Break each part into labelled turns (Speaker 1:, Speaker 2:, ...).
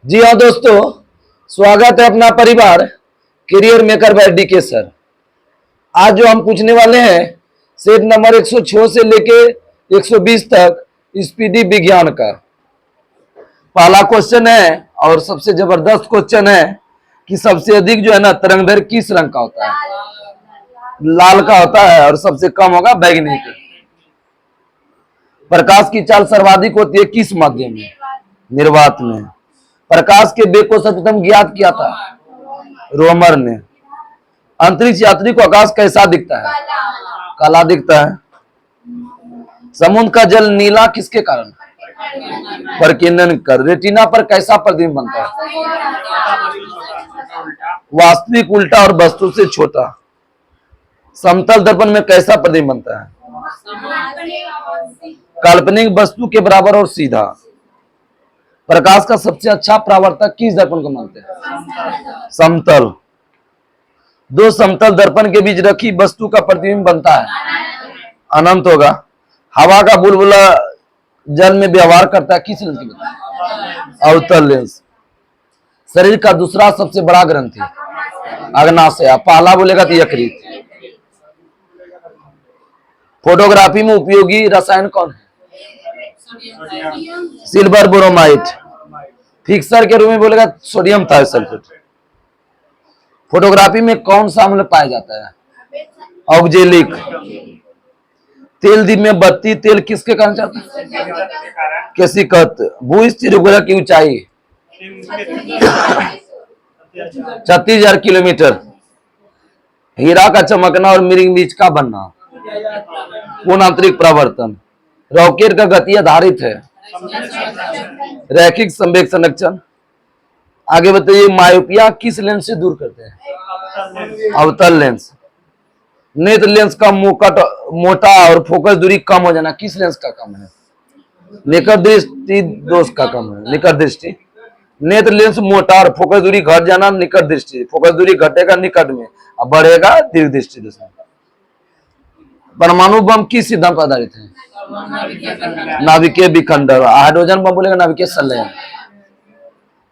Speaker 1: जी हाँ दोस्तों, स्वागत है अपना परिवार career maker by DK sir. आज जो हम पूछने वाले हैं सेट नंबर 106 से लेके 120 तक स्पीडी विज्ञान का पहला क्वेश्चन है और सबसे जबरदस्त क्वेश्चन है कि सबसे अधिक जो है ना तरंगदैर्घ्य किस रंग का होता है? लाल का होता है और सबसे कम होगा बैंगनी का। प्रकाश की चाल सर्वाधिक होती है किस माध्यम में? निर्वात में। प्रकाश के वेग को सर्वप्रथम ज्ञात किया था रोमर ने। अंतरिक्ष यात्री को आकाश कैसा दिखता है? काला दिखता है। समुद्र का जल नीला किसके कारण? प्रकीर्णन कर। रेटिना पर कैसा प्रतिबिंब बनता है? वास्तविक, उल्टा और वस्तु से छोटा। समतल दर्पण में कैसा प्रतिबिंब बनता है? काल्पनिक वस्तु के बराबर और सीधा। प्रकाश का सबसे अच्छा परावर्तक किस दर्पण को मानते हैं? समतल। दो समतल दर्पण के बीच रखी वस्तु का प्रतिबिंब बनता है अनंत होगा। हवा का बुलबुला जल में व्यवहार करता है किस लेंस की बनता है? अवतल लेंस। शरीर का दूसरा सबसे बड़ा ग्रंथि अग्नाशय। पहला बोलेगा तो यकृत। फोटोग्राफी में उपयोगी रसायन कौन है? Silver bromide. फिक्सर के रूप में बोलेगा सोडियम थायोसल्फेट। फोटोग्राफी में कौन सा अम्ल पाया जाता है? ऑक्जेलिक। तेल दीप में बत्ती तेल किसके कारण जाता है? केसिकत। भू-स्थिर उपग्रह की ऊंचाई 36,000 किलोमीटर। हीरा का चमकना और मिर्ग बीज का बनना पूर्ण आंतरिक परावर्तन। रॉकेट का गति आधारित है रैखिक संवेग संरक्षण। आगे बताइए, मायोपिया किस लेंस से दूर करते हैं? अवतल लेंस। नेत्र लेंस का मोटा और फोकस दूरी कम हो जाना किस लेंस का कम है? निकट दृष्टि दोष का कम है। निकट दृष्टि। नेत्र लेंस मोटा और फोकस दूरी घट जाना निकट दृष्टि। फोकस दूरी घटेगा निकट में और बढ़ेगा दीर्घ दृष्टि दोष में। परमाणु बम किस सिद्धांत पर आधारित है? नाभिकीय विखंडन। हाइड्रोजन बम बोलेगा नाभिकीय संलयन।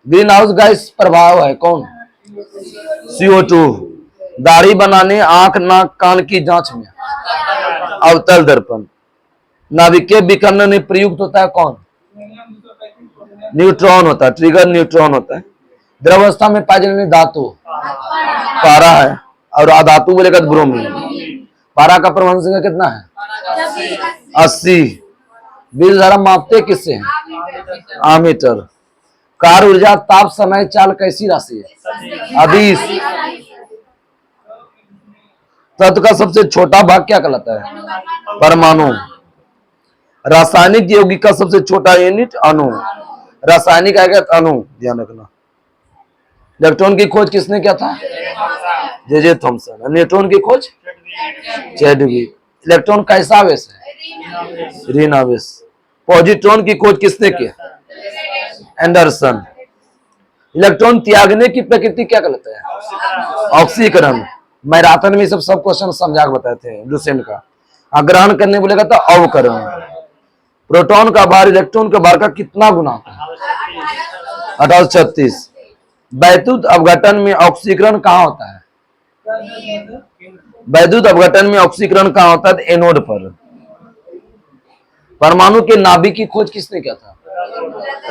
Speaker 1: ग्रीन हाउस गैस प्रभाव है कौन? CO2। दाढ़ी बनाने, आंख नाक कान की जांच में अवतल दर्पण। नाभिकीय विखंडन में प्रयुक्त होता है कौन? न्यूट्रॉन होता है। ट्रिगर न्यूट्रॉन होता है। द्रवावस्था में पाए जाने वाली धातु पारा है और अधातु बोलेगा ब्रोमीन। पारा का परमाणु संख्या कितना है? 80। विद्युत धारा मापते किससे हैं? आमीटर। कार्य ऊर्जा ताप समय चाल कैसी राशि है? अदिश। तत्व का सबसे छोटा भाग क्या कहलाता है? परमाणु। रासायनिक यौगिक का सबसे छोटा यूनिट अणु। रासायनिक आएगा अणु, ध्यान रखना। इलेक्ट्रॉन की खोज किसने किया था? J Thomson. न्यूट्रॉन की खोज चैडविक। इलेक्ट्रॉन कैसा आवेश है? ऋण आवेश। पॉजिट्रॉन की खोज किसने किया? एंडरसन। इलेक्ट्रॉन त्यागने की प्रकृति क्या कहलाता है? ऑक्सीकरण। मैराथन में सब क्वेश्चन समझा के बताए थे लुसेंट का। ग्रहण करने बोलेगा तो अवकरण। प्रोटॉन का भार इलेक्ट्रॉन के भार का कितना गुना होता है? 1836। वैद्युत अपघटन में ऑक्सीकरण कहाँ होता है? वैद्युत अपघटन में ऑक्सीकरण कहाँ होता है? एनोड पर। परमाणु के नाभिक की खोज किसने किया था?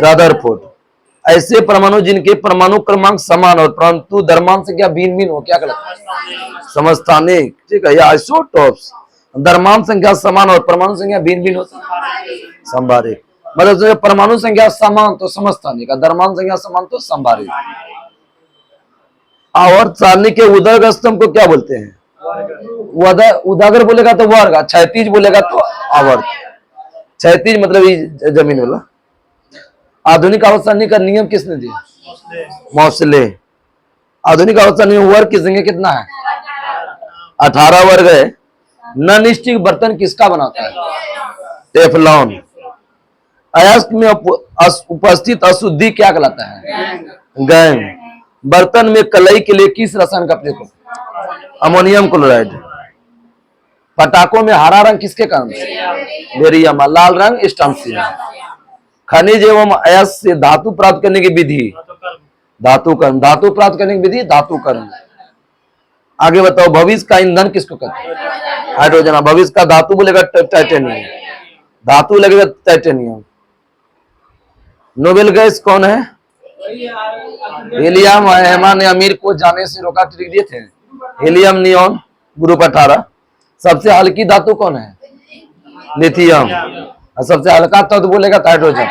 Speaker 1: रदरफोर्ड। ऐसे परमाणु जिनके परमाणु क्रमांक समान और परंतु द्रव्यमान संख्या भिन्न भिन्न हो क्या कहलाता है? समस्थानिक। ठीक है, या आइसोटोप्स। द्रव्यमान संख्या समान और परमाणु संख्या भिन्न भिन्न होता है संभारिक। मतलब परमाणु संख्या समान तो समस्थानिक, द्रव्यमान संख्या समान तो संभारिक। आवर्त सारणी के उदर्ग स्तंभ को क्या बोलते हैं? उदागर बोलेगा तो वर्ग, क्षैतिज बोलेगा तो आवर्त। क्षैतिज मतलब जमीन वाला। आधुनिक आवर्त सारणी का नियम किसने दिया? मोसले। आधुनिक आवर्त सारणी में वर्ग की संख्या कितना है? 18 वर्ग है। नॉन स्टिक बर्तन किसका बनाता है? टेफलॉन। अयस्क में उपस्थित अशुद्धि क्या कहलाता है? गैंग। बर्तन में कलई के लिए किस रसायन का प्रयोग होता है? Ammonium chloride. पटाखों में हरा रंग किसके कारण? बेरियम। लाल रंग स्टोन्सियम। खनिज एवं अयस्क से धातु प्राप्त करने की विधि धातु कर्म, धातु प्राप्त करने की विधि धातु कर्म। आगे बताओ, भविष्य का ईंधन किसको कहते हैं? हाइड्रोजन। भविष्य का धातु बोलेगा टाइटेनियम, धातु लगेगा टाइटेनियम। नोबेल गैस कौन है? हीलियम। रहमान ने अमीर को जाने से रोका, ट्रिक दिए थे। Helium neon, group 18। सबसे हल्की धातु कौन है? लिथियम। और सबसे हल्का तत्व बोलेगा हाइड्रोजन।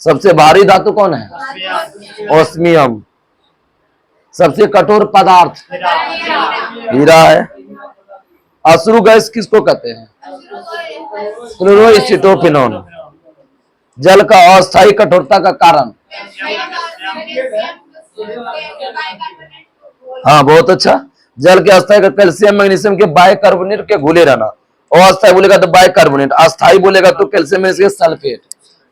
Speaker 1: सबसे भारी धातु कौन है? ओस्मियम। सबसे कठोर पदार्थ हीरा है। अश्रु गैस किसको कहते हैं? क्लोरोएसिटोफिनोन। जल का अस्थायी कठोरता का कारण? हाँ, बहुत अच्छा। जल के अस्थायी कैल्शियम मैग्नीशियम के बाइकार्बोनेट के घुले रहना। अस्थायी बोलेगा तो बाइकार्बोनेट, अस्थायी बोलेगा तो कैल्शियम मैग्नीशियम सल्फेट,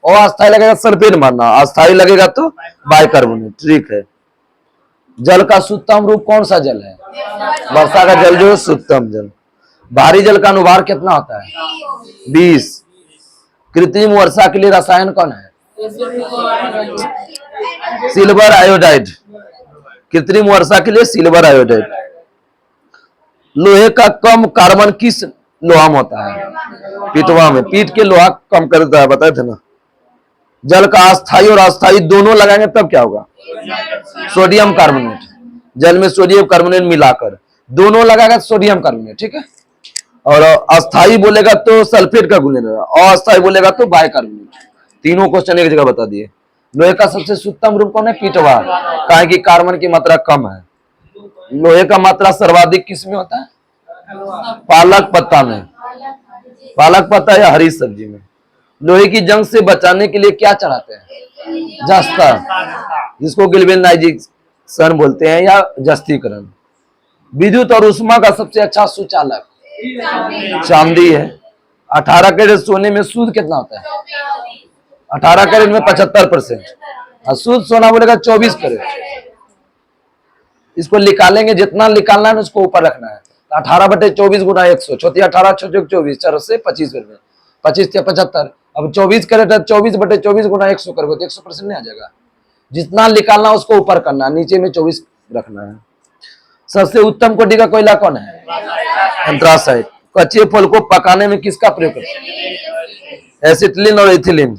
Speaker 1: और अस्थायी लगेगा सल्फेट मानना, अस्थायी लगेगा तो बाइकार्बोनेट। ठीक है। जल का शुद्धतम रूप कौन सा जल है? वर्षा का जल जो है शुद्धतम जल। भारी जल का अनुभार कितना होता है? 20। कृत्रिम वर्षा के लिए रसायन कौन है? Silver iodide. कृत्रिम वर्षा के लिए सिल्वर आयोडाइड। लोहे का कम कार्बन किस लोहा में होता है? पीटवा में। पीट के लोहा कम कर देता है, बताए थे ना। जल का अस्थायी और अस्थायी दोनों लगाएंगे तब क्या होगा? Sodium carbonate. जल में सोडियम कार्बोनेट मिलाकर दोनों लगाएगा सोडियम कार्बोनेट। ठीक है। और अस्थायी बोलेगा तो सल्फेट का घुलने रहेगा, और अस्थायी बोलेगा तो बाइकार्बोनेट। तीनों क्वेश्चन एक जगह बता दिए। लोहे का सबसे शुद्धतम रूप कौन है? पीटवा। काहे कि कार्बन की मात्रा कम है। लोहे का मात्रा सर्वाधिक किस में होता है? पालक पत्ता में। पालक पत्ता या हरी सब्जी में। लोहे की जंग से बचाने के लिए क्या चढ़ाते हैं? जस्ता, जिसको गिल्वेनाइजेशन बोलते हैं या जस्तीकरण। विद्युत और उष्मा का सबसे अच्छा सुचालक चांदी है। 18 कैरेट सोने में सूद कितना होता है? 18 कैरेट में 75%। और शुद्ध सोना बोलेगा 24 कैरेट। इसको निकालेंगे, जितना निकालना है उसको ऊपर रखना है। 18/24 गुना 100, 18 24, 4 से 25 कर 25 से 75। अब 24 कैरेट है, 24/24 गुना 100 करोगे तो 100% नहीं आ जाएगा। जितना निकालना उसको ऊपर करना, नीचे में 24 रखना है। सबसे उत्तम कोटि का कोयला कौन है? एंथ्रासाइट। कच्चे फल को पकाने में किसका प्रयोग करते हैं? एसिटिलीन और एथिलीन।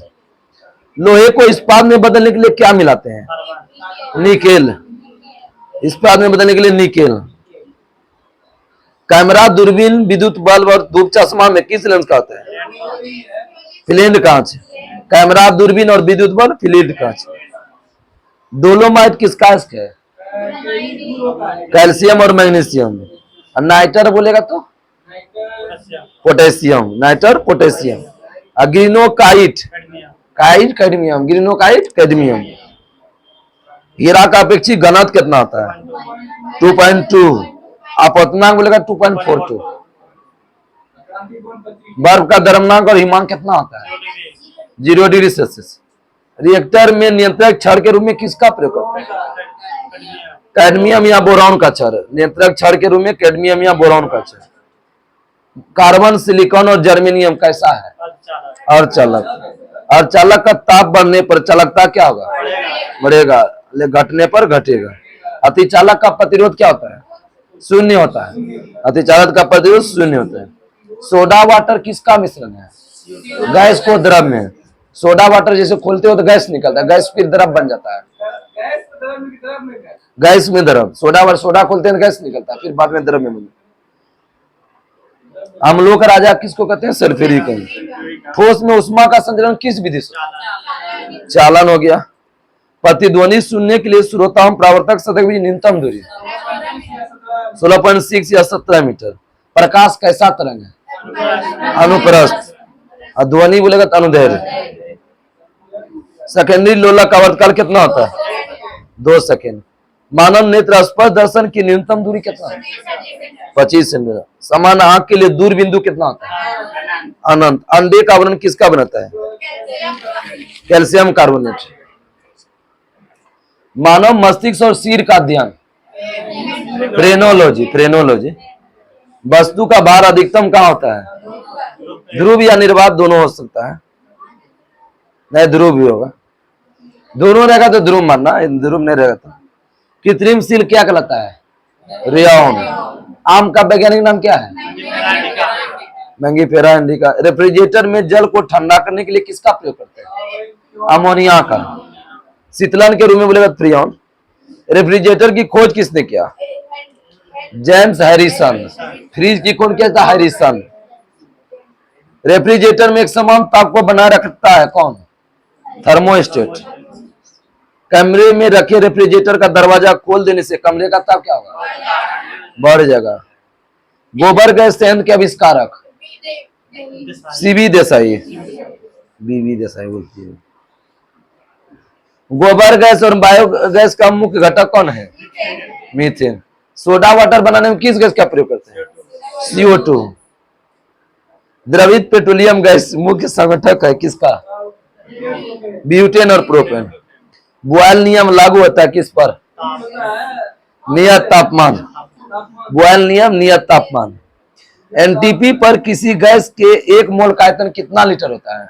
Speaker 1: लोहे को इस्पात में बदलने के लिए क्या मिलाते हैं? निकेल। इस्पात में बदलने के लिए निकेल। कैमरा, दूरबीन, विद्युत बल्ब और धूप चश्मा में किस लेंस का होता है? फ्लिंट कांच। कैमरा, दूरबीन और विद्युत बल्ब फ्लिंट कांच। डोलोमाइट किसका है? कैल्शियम और मैग्नीशियम। नाइटर बोलेगा तो potassium. Nitre potassium. Greenockite, kite cadmium, greenockite cadmium. हीरा का अपेक्षित घनत्व कितना होता है? 2.2। अपवर्तनांक बोलेगा 2.42। बर्फ का द्रव्यमान और हिमांक कितना होता है? 0 डिग्री सेल्सियस। रिएक्टर में नियंत्रक छड़ के रूप में किसका प्रयोग करते हैं? कैडमियम या बोरॉन का छड़। नियंत्रक छड़ के रूप में कैडमियम या बोरॉन का छड़। कार्बन, सिलिकॉन और जर्मेनियम कैसा है? अर्धचालक। अर्धचालक का ताप बढ़ने पर चालकता क्या होगा? बढ़ेगा, घटने पर घटेगा। अतिचालक का प्रतिरोध क्या होता है? शून्य होता है। अतिचालक का प्रतिरोध शून्य होता है। सोडा वाटर किसका मिश्रण है? गैस को द्रव में। सोडा वाटर जैसे खोलते हो तो गैस निकलता है, गैस फिर द्रव बन जाता है। गैस में द्रव। सोडा खोलते हैं गैस निकलता है, फिर बाद में द्रव में बन। अम्लों का राजा किसको कहते हैं? Sulphuric acid. ठोस में उष्मा का संचरण किस विधि से? चालन हो गया। प्रतिध्वनि सुनने के लिए श्रोता प्रावर्तक सतह की न्यूनतम दूरी 16.6 या 17 मीटर। प्रकाश कैसा तरंग है? अनुप्रस्थ। ध्वनि बोलेगा तो अनुदैर्घ्य। सेकेंडरी लोलक का आवर्तकाल कितना होता है? 2 सेकेंड। मानव नेत्र स्पर्श दर्शन की न्यूनतम दूरी कितना है? 25 सेंटीमीटर। समान आंख के लिए दूर बिंदु कितना होता है? अनंत। अंडे का आवरण किसका बनता है? Calcium carbonate. मानव मस्तिष्क और सिर का अध्ययन फ्रेनोलॉजी। फ्रेनोलॉजी। वस्तु का भार अधिकतम कहाँ होता है? ध्रुव या निर्वात दोनों हो सकता है, नहीं ध्रुव भी होगा। दोनों रहेगा तो ध्रुव मानना, ध्रुव नहीं रहेगा तो। कृत्रिम सील क्या कहलाता है? रेयॉन। आम का वैज्ञानिक नाम क्या है? Mangifera indica. रेफ्रिजरेटर में जल को ठंडा करने के लिए किसका प्रयोग करते हैं? अमोनिया का। शीतलन के रूप में बोलेगा फ्रियोन। रेफ्रिजरेटर की खोज किसने किया? James Harrison. फ्रिज की खोज किया था हैरिसन। रेफ्रिजरेटर में एक समान ताप को बनाए रखता है कौन? थर्मोस्टेट। कमरे में रखे रेफ्रिजरेटर का दरवाजा खोल देने से कमरे का ताप क्या होगा? बढ़ जाएगा। गोबर गैस संयंत्र के आविष्कारक? सीवी देसाई। बीवी देसाई बोलती है। गोबर गैस और बायोगैस का मुख्य घटक कौन है? मीथेन। सोडा वाटर बनाने में किस गैस का प्रयोग करते हैं? CO2। द्रवित पेट्रोलियम गैस मुख्य संगठक है किसका? ब्यूटेन और प्रोपेन। बॉयल नियम लागू होता है किस पर? नियत तापमान। बॉयल नियम नियत तापमान। एनटीपी पर किसी गैस के 1 मोल का आयतन कितना लीटर होता है?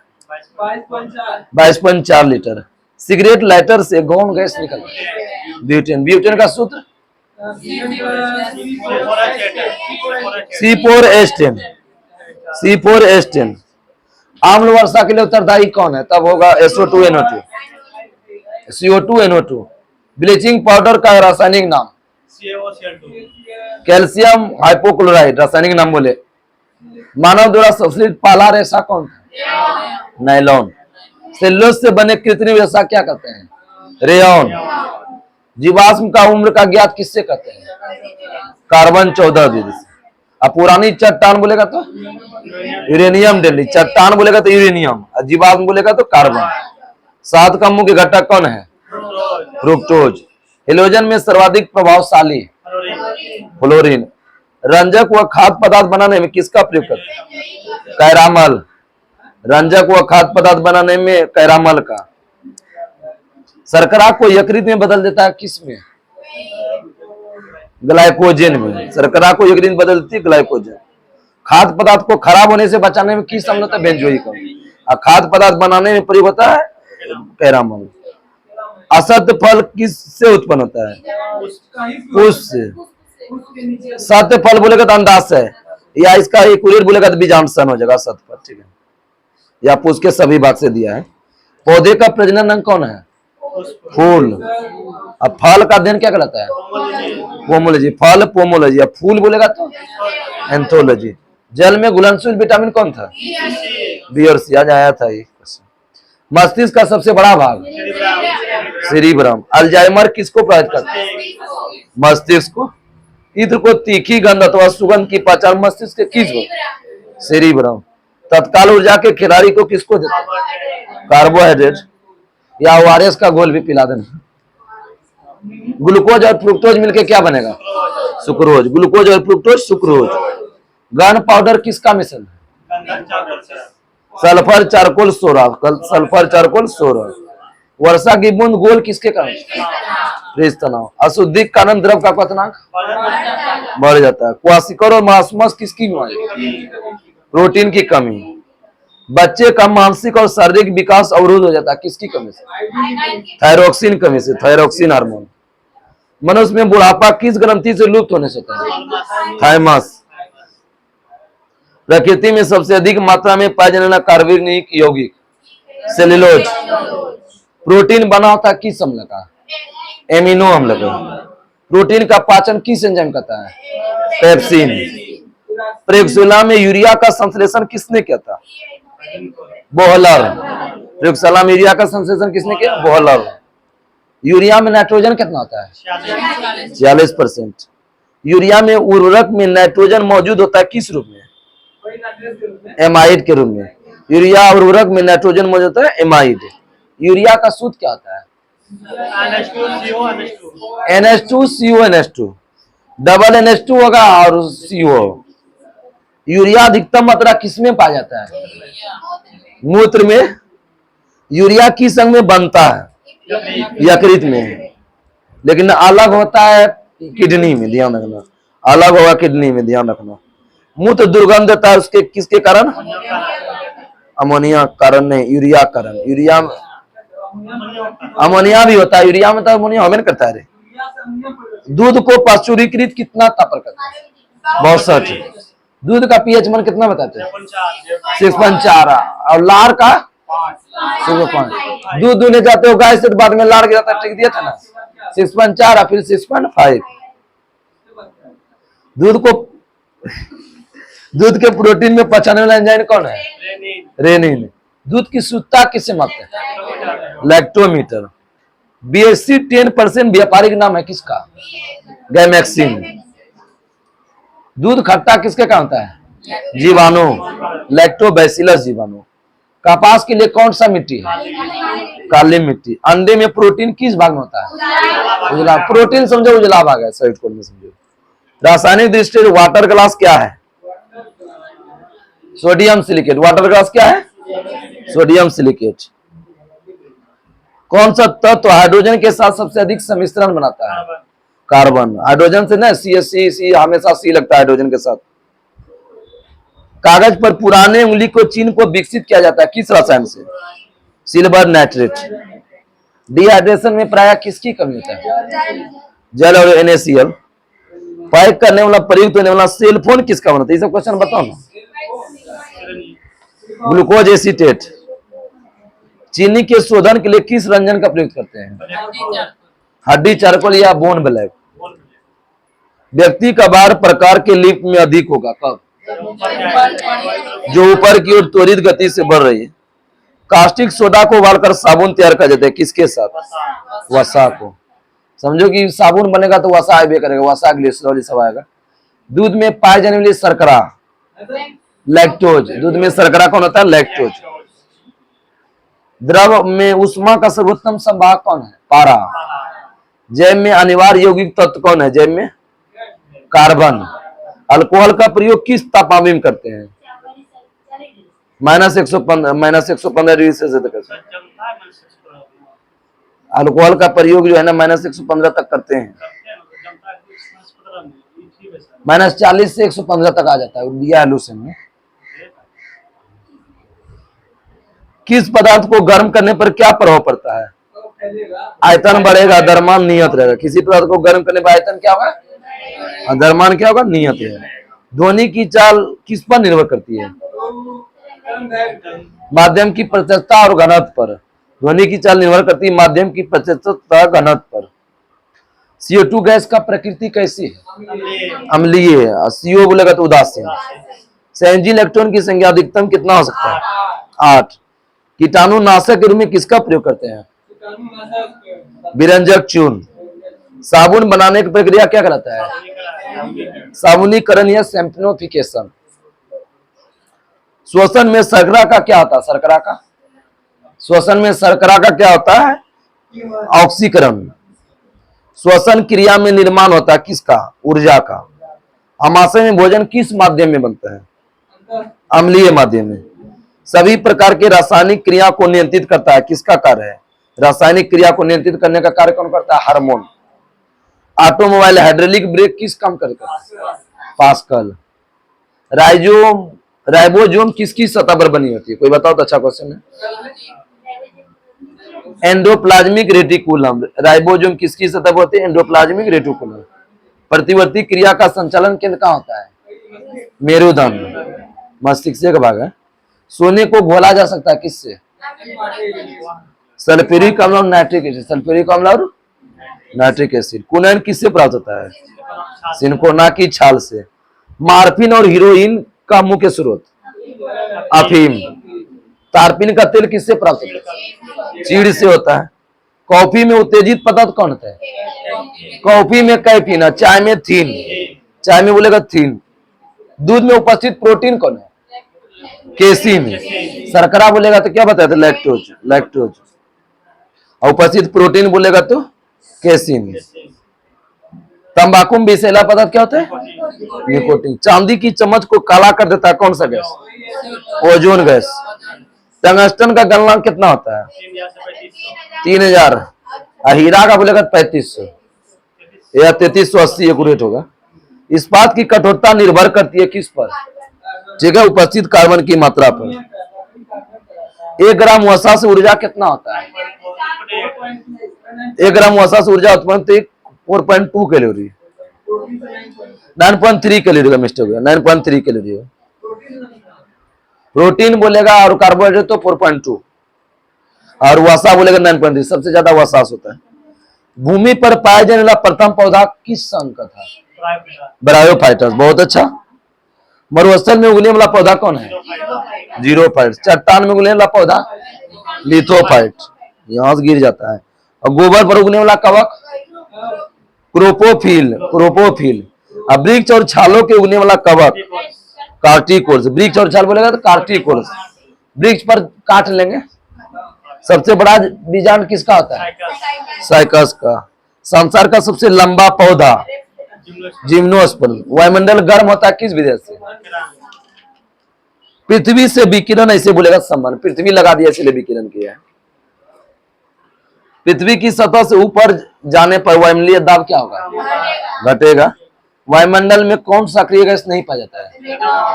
Speaker 1: 22.4 लीटर। सिगरेट लाइटर से कौन गैस निकलता है? ब्यूटेन। ब्यूटेन का सूत्र? C4H10। C4H10। आम्ल वर्षा के लिए उत्तरदायी कौन है? तब होगा SO2NO2। CO2NO2। ब्लीचिंग पाउडर का रासायनिक नाम? Calcium hypochloride. रासायनिक नाम बोले। मानव द्वारा सबसे पहला रेशा कौन था? नायलॉन। सेल्यूलोज से बने कृत्रिम रेशा क्या कहते हैं? रेयॉन। जीवाश्म का उम्र का ज्ञात किससे कहते हैं? कार्बन 14 विधि से। अब पुरानी चट्टान बोलेगा तो यूरेनियम डेली। चट्टान बोलेगा तो यूरेनियम, और जीवाश्म बोलेगा तो कार्बन। शहद का मुख्य घटक कौन है? फ्रुक्टोज। हेलोजन में सर्वाधिक प्रभावशाली? फ्लोरीन। रंजक व खाद्य पदार्थ बनाने में किसका प्रयोग करते हैं? कैरामल। रंजक व खाद्य पदार्थ बनाने में कैरामल का। शर्करा को यकृत में बदल देता है किस में? ग्लाइकोजन में। शर्करा को यकृत में बदलती है ग्लाइकोजन। खाद्य पदार्थ को खराब होने से बचाने में किस अम्ल होता है? बेंजोइक अम्ल। और खाद्य पदार्थ बनाने में प्रयोग होता है कैरामल। असत्य फल किससे उत्पन्न होता है? पुष्प से। सत्य फल बोलेगा तो अंदाज है, या इसका एक्यूरेट बोलेगा तो बीजांडसन हो जाएगा सत्य फल। ठीक है, या पुष्प के सभी भाग से दिया है। पौधे का प्रजनन अंग कौन है? फूल। अब फल का अध्ययन क्या कहलाता है? पोमोलॉजी। फल पोमोलॉजी। अब फूल बोलेगा तो एंथोलॉजी। जल में घुलनशील विटामिन कौन था? बी और सी। आज आया था ये। मस्तिष्क का सबसे बड़ा भाग? सेरिब्रम। अल्जाइमर किसको प्रभावित करता है? मस्तिष्क को। इत्र को तीखी गंध अथवा सुगंध की पहचान मस्तिष्क के किस को? सेरिब्रम। तत्काल ऊर्जा के खिलाड़ी को किसको देते हैं? कार्बोहाइड्रेट। या ORS का घोल भी पिला देना। ग्लूकोज और फ्रुक्टोज मिलके क्या बनेगा? सुक्रोज। ग्लूकोज और फ्रुक्टोज सुक्रोज। गन पाउडर किसका मिश्रण है? सल्फर चारकोल सोरा। सल्फर चारकोल सोरा। वर्षा की बूंद गोल किसके कारण? फ्रिज तनाव। अशुद्धि के कारण द्रव का क्वथनांक बढ़ जाता है। क्वासिकर और मास्मस किसकी बीमारी? प्रोटीन की कमी। बच्चे का मानसिक और शारीरिक विकास अवरुद्ध हो जाता है किसकी कमी से? थायरोक्सिन कमी से। Thyroxine hormone. मनुष्य में बुढ़ापा किस ग्रंथि से लुप्त होने से होता है? थाइमस। प्रकृति में सबसे अधिक मात्रा में पाए जाने वाला कार्बनिक यौगिक? सेल्यूलोज। प्रोटीन बना होता है किस अम्ल का? एमिनो अम्ल का। प्रोटीन का पाचन किस एंजाइम करता है? पेप्सिन। प्रयोगशाला में यूरिया का संश्लेषण किसने किया था? बोहलर। प्रयोगशाला में यूरिया का संश्लेषण किसने किया? बोहलर। यूरिया में नाइट्रोजन कितना होता है? 46%। यूरिया में उर्वरक में नाइट्रोजन मौजूद होता है किस रूप में? एमाइड के रूप में। यूरिया उर्वरक में नाइट्रोजन मौजूद होता है एमाइड। यूरिया का सूत्र क्या होता है? NH2CO NH2। डबल NH2 होगा और CO। यूरिया अधिकतम मात्रा किसमें पाया जाता है? मूत्र में। यूरिया किस अंग में बनता है? यकृत में। लेकिन अलग होता है किडनी में, ध्यान रखना। अलग होगा किडनी में, ध्यान रखना। मूत्र दुर्गंध देता है उसके किसके कारण? अमोनिया कारण नहीं, यूरिया कारण। यूरिया अमोनिया भी होता है, यूरिया में तो अमोनिया होवे करता है रे। दूध को पाश्चुरीकृत कितना तापमान करता है? 62। दूध का पीएच मान कितना बताते हैं? 6.4। और लार का 6.5। दूध दूने जाते हो गाय से तो बाद में लार गिराता है, ठीक दिया था ना? 6.4 फिर 6.5। दूध के प्रोटीन में पचाने वाला एंजाइम कौन है? रेनिन। दूध की शुद्धता किससे मापते हैं? लैक्टोमीटर। BSC 10% व्यापारिक नाम है किसका? गैमेक्सिन। दूध खट्टा किसके काम होता है? जीवाणु, लैक्टोबैसिलस जीवाणु। कपास के लिए कौन सा मिट्टी है? काली मिट्टी। अंडे में प्रोटीन किस भाग में होता है? उजला। प्रोटीन समझो उजला भाग है, सही में समझो। रासायनिक दृष्टि से वाटर ग्लास क्या है? Sodium silicate. वाटर ग्लास क्या है? Sodium silicate. कौन सा तत्व हाइड्रोजन के साथ सबसे अधिक सम्मिश्रण बनाता है? कार्बन। हाइड्रोजन से ना CH3 हमेशा C लगता है हाइड्रोजन के साथ। कागज पर पुराने उंगली को चिन्ह को विकसित किया जाता है किस रसायन से? Silver nitrate. डिहाइड्रेशन में प्रायः किसकी कमी होता है? जल और NaCl। पैक करने वाला प्रयुक्त होने वाला सेल फोन किसका बनता है? ये सब क्वेश्चन बताओ ना। Glucose acetate. चीनी के शोधन के लिए किस रंजन का प्रयोग करते हैं? हड्डी चारकोल या बोन ब्लैक। व्यक्ति का भार प्रकार के लिफ्ट में अधिक होगा कब? जो ऊपर की ओर त्वरित गति से बढ़ रही है। कास्टिक सोडा को उबालकर साबुन तैयार कर देते हैं किसके साथ? वसा को। समझो कि साबुन बनेगा तो वसा आए करेगा, वसा ग्लिसरॉल सब आएगा। दूध में पाए जाने वाली शर्करा लैक्टोज। दूध में शर्करा कौन होता है? लैक्टोज। द्रव में उष्मा का सर्वोत्तम संवाहक कौन है? पारा। जैव में अनिवार्य यौगिक तत्व कौन है? जैव में कार्बन। अल्कोहल का प्रयोग किस तापमान में करते हैं? -115 डिग्री सेल्सियस। अल्कोहल का प्रयोग जो है ना -115 तक करते हैं। -40 से 115 तक आ जाता है दिया एलुशन में। किस पदार्थ को गर्म करने पर क्या प्रभाव पड़ता है? आयतन बढ़ेगा, द्रव्यमान नियत रहेगा। किसी पदार्थ को गर्म करने पर आयतन क्या होगा? द्रव्यमान क्या होगा? नियत है। ध्वनि की चाल किस पर निर्भर करती है? माध्यम की प्रत्यक्षता और घनत्व पर। ध्वनि की चाल निर्भर करती है माध्यम की प्रत्यक्षता घनत्व पर। CO2 गैस का प्रकृति कैसी है? अम्लीय है। CO बोलेगा तो उदासीन। संयोजी इलेक्ट्रॉन की संख्या अधिकतम कितना हो सकता है? 8। कीटाणुनाशक के रूप में किसका प्रयोग करते हैं? विरंजक चूर्ण। साबुन बनाने की प्रक्रिया क्या कहलाता है? साबुनीकरण या सैंपलिफिकेशन। श्वसन में शर्करा का क्या होता है? शर्करा का श्वसन में शर्करा का क्या होता है? ऑक्सीकरण। श्वसन क्रिया में निर्माण होता है किसका? ऊर्जा का। आमाशय में भोजन किस माध्यम में बनता है? अम्लीय माध्यम में। सभी प्रकार के रासायनिक क्रिया को नियंत्रित करता है किसका कार्य है? रासायनिक क्रिया को नियंत्रित करने का कार्य कौन करता है? हार्मोन। ऑटोमोबाइल हाइड्रोलिक ब्रेक किस काम करता है? पास्कल। राइबोसोम किसकी सतह पर बनी होती है? कोई बताओ तो अच्छा क्वेश्चन है। Endoplasmic reticulum. राइबोसोम किसकी सतह पर होती है? Endoplasmic reticulum. प्रतिवर्ती क्रिया का संचालन केंद्र कहाँ होता है? मेरुदंड। मस्तिष्क का भाग है। सोने को घोला जा सकता है किससे? सल्फ्यूरिक अम्ल और नाइट्रिक एसिड। सल्फ्यूरिक अम्ल और नाइट्रिक एसिड। कुनैन किससे प्राप्त होता है? सिनकोना की छाल से। मार्फिन और हीरोइन का मुख्य स्रोत? अफीम। तारपीन का तेल किससे प्राप्त होता है? चीड़ से होता है। कॉफी में उत्तेजित पदार्थ कौन होता है? कॉफी में कैफीन। चाय में थीन। चाय में बोलेगा थीन। दूध में उपस्थित प्रोटीन कौन है? केसीन। शर्करा बोलेगा तो क्या बताया था? लैक्टोज। लैक्टोज। और उपस्थित प्रोटीन बोलेगा तो केसीन। तंबाकू में विषैला पदार्थ क्या होता है? निकोटीन। चांदी की चम्मच को काला कर देता है कौन सा गैस? Ozone gas. टंगस्टन का गलनांक कितना होता है? 3000। हीरा का बोलेगा 3500 या 3380 एक्यूरेट होगा। इस्पात की कठोरता निर्भर करती है किस पर? ठीक है, उपस्थित कार्बन की मात्रा पर। 1 ग्राम वसा से ऊर्जा कितना होता है? 1 ग्राम वसा से ऊर्जा उत्पन्न तो 4.2 कैलोरी, 9.3 कैलोरी का मिस्टेक हो गया, 9.3 कैलोरी है। प्रोटीन बोलेगा और कार्बोहाइड्रेट तो 4.2 और वसा बोलेगा 9.3, सबसे ज्यादा वसास होता है। भूमि पर पाया जाने वाला प्रथम पौधा किस संघ का था? ब्रायोफाइटस, बहुत अच्छा। मरुस्थल में उगने वाला पौधा कौन है? जीरोफाइट। चट्टान में उगने वाला पौधा लिथोफाइट, यहां से गिर जाता है। और गोबर पर उगने वाला कवक क्रोपोफिल, क्रोपोफिल। अब वृक्ष और छालों के उगने वाला कवक कार्टिकोल्स, वृक्ष और छाल बोलेगा तो कार्टिकोल्स। वृक्ष पर काट लेंगे। सबसे बड़ा बीजांड किसका होता है? साइकस का। संसार का सबसे लंबा पौधा जिम्नोस्पर्म। वायुमंडल गर्म होता है किस वजह से? पृथ्वी से विकिरण, ऐसे बोलेगा संबंध, पृथ्वी लगा दिया इसलिए विकिरण किया है। पृथ्वी की सतह से ऊपर जाने पर वायुमंडलीय दाब क्या होगा? घटेगा। वायुमंडल में कौन सा अक्रिय गैस नहीं पाया जाता है?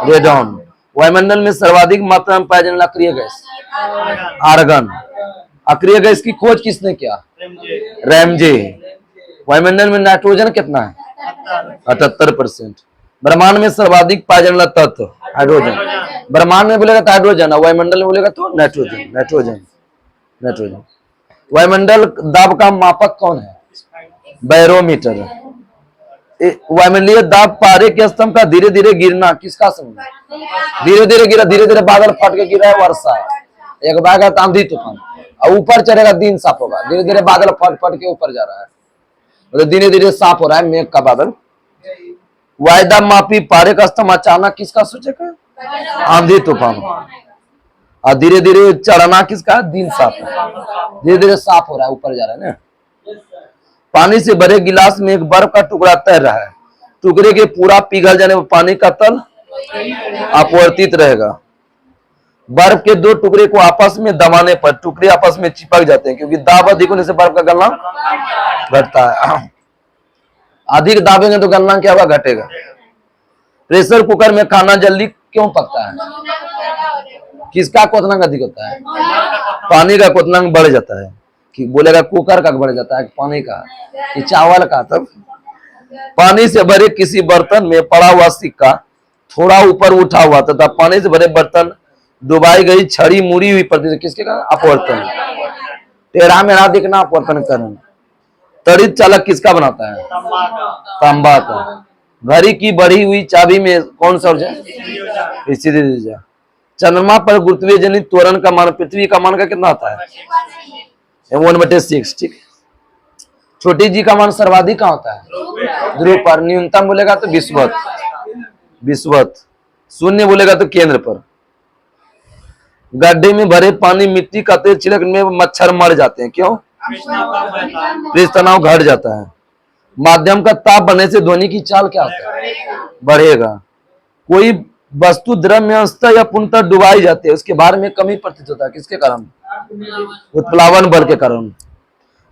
Speaker 1: रेडॉन। वायुमंडल में सर्वाधिक मात्रा में पाया जाने वाला अक्रिय गैस आर्गन। अक्रिय गैस की खोज किसने किया? रैमजे। वायुमंडल में नाइट्रोजन कितना है? 78%। ब्रह्मांड में सर्वाधिक पाया जाने वाला तत्व हाइड्रोजन। ब्रह्मांड में बोलेगा तो हाइड्रोजन, वायुमंडल में बोलेगा तो नाइट्रोजन, नाइट्रोजन, नाइट्रोजन। वायुमंडल दाब का मापक कौन है? बैरोमीटर। वायुमंडलीय दाब पारे के स्तंभ का धीरे धीरे गिरना किसका संबंध? धीरे धीरे गिरा, धीरे धीरे बादल फट के गिरा है, वर्षा। एक बार आंधी तूफान, और ऊपर चढ़ेगा दिन साफ होगा। धीरे धीरे बादल फट फट के ऊपर जा रहा है, मतलब धीरे धीरे साफ हो रहा है मेघ का बादल। वायुदाब मापी पारे का स्तंभ अचानक किसका सूचक है? आंधी तूफान। और धीरे धीरे चढ़ना किसका? दिन साफ है, धीरे धीरे साफ हो रहा है, ऊपर जा रहा है ना। पानी से भरे गिलास में एक बर्फ का टुकड़ा तैर रहा है। टुकड़े के पूरा पिघल जाने पर पानी का तल अपवर्तित रहेगा। बर्फ के दो टुकड़े को आपस में दबाने पर टुकड़े आपस में चिपक जाते हैं, क्योंकि दाब अधिक होने से बर्फ का गलना घटता है। अधिक दाबेंगे तो गलना क्या होगा? घटेगा। प्रेशर कुकर में खाना जल्दी क्यों पकता है? किसका क्वथनांक अधिक होता है? पानी का क्वथनांक बढ़ जाता है। कि बोलेगा कुकर का बढ़ जाता है, पानी का कि चावल का? तब पानी से भरे किसी बर्तन में पड़ा हुआ सिक्का थोड़ा ऊपर उठा हुआ तथा पानी से भरे बर्तन डुबाई गई छड़ी मुड़ी हुई पड़ती, किसके कारण? अपवर्तन। टेढ़ा मेढ़ा दिखना अपवर्तन कारण। तड़ित चालक किसका बनाता है? तांबा का। घड़ी की बढ़ी हुई चाबी में कौन सा ऊर्जा? स्थितिज ऊर्जा। चंद्रमा पर गुरुत्वीय जनित त्वरण का मान पृथ्वी का मान का कितना होता है? 1/6। ठीक। छोटी जी का मान सर्वाधिक कहाँ होता है? ध्रुव पर। न्यूनतम बोलेगा तो विषुवत, विषुवत। शून्य बोलेगा तो केंद्र पर। गड्ढे में भरे पानी मिट्टी का तेल छिड़कने में मच्छर मर जाते हैं, क्यों? पृष्ठ तनाव घट जाता है। माध्यम का ताप बढ़ने से ध्वनि की चाल क्या होता है? बढ़ेगा। कोई वस्तु द्रव में अंशतः या पूर्णतः डुबाई जाती है, उसके भार में कमी प्रतीत होता है, किसके कारण? उत्प्लावन बल के कारण।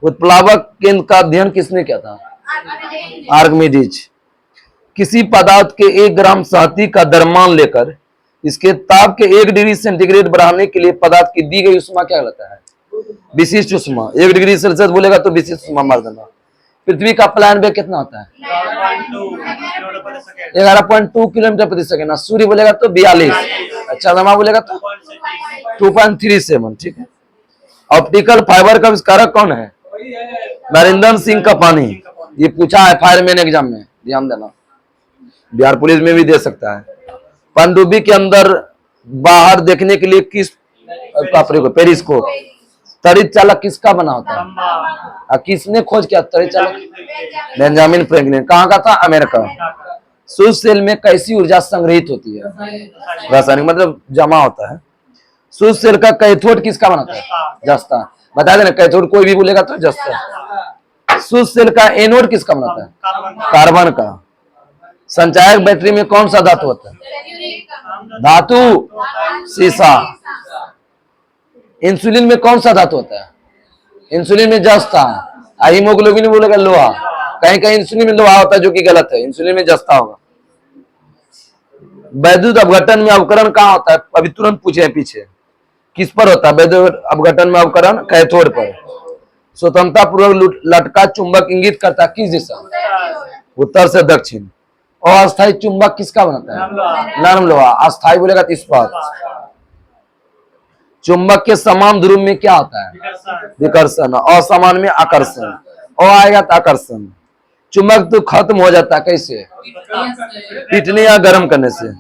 Speaker 1: उत्प्लावक केंद्र का अध्ययन किसने किया था? आर्किमिडीज। किसी पदार्थ के 1 ग्राम शक्ति का द्रव्यमान लेकर इसके ताप के 1 डिग्री सेंटीग्रेड बढ़ाने के लिए पदार्थ की दी गई उष्मा क्या कहलाता है? विशिष्ट उष्मा। 1 डिग्री सेल्सियस बोलेगा तो विशिष्ट उष्मा मार देना। पृथ्वी का प्लान वेग कितना होता है? 11.2 किलोमीटर प्रति सेकंड। सूर्य बोलेगा तो 42, चंद्रमा बोलेगा तो 2.37। ठीक है। ऑप्टिकल फाइबर का आविष्कारक कौन है? नरेंद्र सिंह का पानी। ये पूछा है फायरमैन एग्जाम में, ध्यान देना। बिहार पुलिस में भी दे सकता है। पनडुब्बी के अंदर बाहर देखने के लिए किस का प्रयोग? पेरिस्कोप। तड़ित चालक किसका बना होता है? किसने खोज किया तड़ित चालक? Benjamin Franklin. कहाँ का था? अमेरिका। शुष्क सेल में कैसी ऊर्जा संग्रहित होती है? रासायनिक, मतलब जमा होता है। शुष्क सेल का कैथोड किसका बनाता है? जस्ता। बता देना, कैथोड कोई भी बोलेगा तो जस्ता। शुष्क सेल का एनोड किसका बनाता है? कार्बन का। संचायक बैटरी में कौन सा धातु होता है? धातु, सीसा। इंसुलिन में कौन सा धातु होता है? इंसुलिन में जस्ता। हीमोग्लोबिन बोलेगा लोहा। कहीं कहीं इंसुलिन में लोहा होता है, जो कि गलत है, इंसुलिन में जस्ता होगा। वैद्युत अपघटन में अवकरण कहाँ होता है? अभी तुरंत पूछे हैं पीछे। किस पर होता है वैद्युत अपघटन में अवकरण? कैथोड पर। स्वतंत्रता पूर्वक लटका चुंबक इंगित करता है किस दिशा? उत्तर से दक्षिण। और अस्थायी चुंबक किसका बनता है? नरम लोहा। अस्थायी बोलेगा तो इस्पात। चुंबक के समान ध्रुव में क्या होता है? विकर्षण। असमान में आकर्षण। और आएगा तो आकर्षण। चुंबक तो खत्म हो जाता है कैसे? पीटने या गर्म करने से।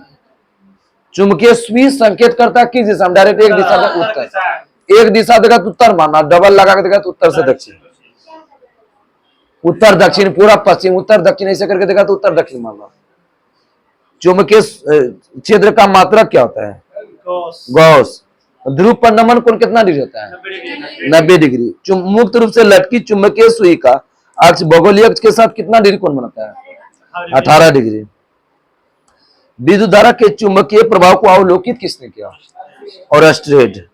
Speaker 1: चुंबकीय सुई संकेत करता है किस दिशा में? डायरेक्ट एक दिशा का उत्तर। एक दिशा देगा तो उत्तर मानना, डबल लगा के देगा तो उत्तर से दक्षिण। उत्तर दक्षिण, पूरा पश्चिम, उत्तर दक्षिण ऐसे करके देगा तो उत्तर दक्षिण मानना। चुंबकीय क्षेत्र का मात्रक क्या होता है? गॉस। ध्रुव पर नमन कोण कितना डिग्री होता है? 90 डिग्री। मुक्त रूप से लटकी चुंबकीय सुई का अक्ष भौगोलिक अक्ष के साथ कितना डिग्री कोण बनाता है? 18 डिग्री। विद्युत धारा के चुंबकीय प्रभाव को अवलोकित किसने किया? ऑरस्टेड।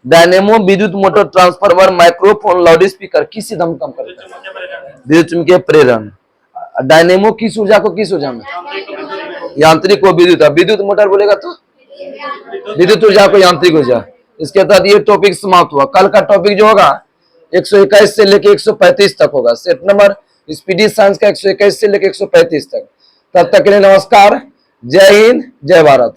Speaker 1: डायनेमो, विद्युत motor, transformer, microphone, loud speaker किस सिद्धांत में काम करता है? विद्युत चुंबकीय प्रेरण। डायनेमो किस ऊर्जा को किस ऊर्जा में? यांत्रिक को विद्युत। विद्युत मोटर बोलेगा तो विद्युत ऊर्जा को यांत्रिक ऊर्जा। इसके तहत ये टॉपिक समाप्त हुआ। कल का टॉपिक जो होगा 121 से लेके 135 तक होगा। सेट नंबर स्पीडी साइंस का 121 से लेके 135 तक। तब तक के लिए नमस्कार। जय हिंद, जय भारत।